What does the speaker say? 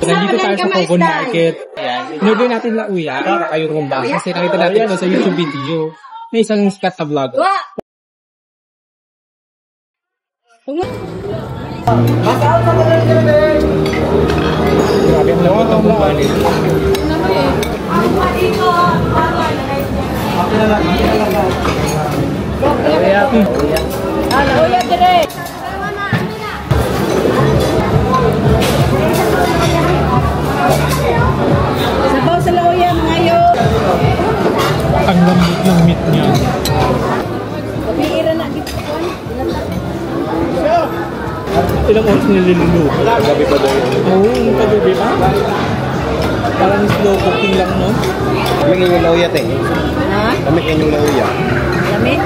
Nandito tayo sa Cogon Market. Inorder natin na uya, kakayong rumba. Kasi nakita natin ito sa YouTube video. May isang sikat na vlog. Grabe ang lambot ng bumba nito. Uya direct. Sabaw sa lauya ngayon. Ang lambot ng meat niya. Pag-iira na dito. Ilang oras niluluto? Gabi pa daw yun. Oo, pag-gabi pa. Parang slow cooking lang, no? Kami yung lauya, te. Ha? Kami yung lauya. Lamig?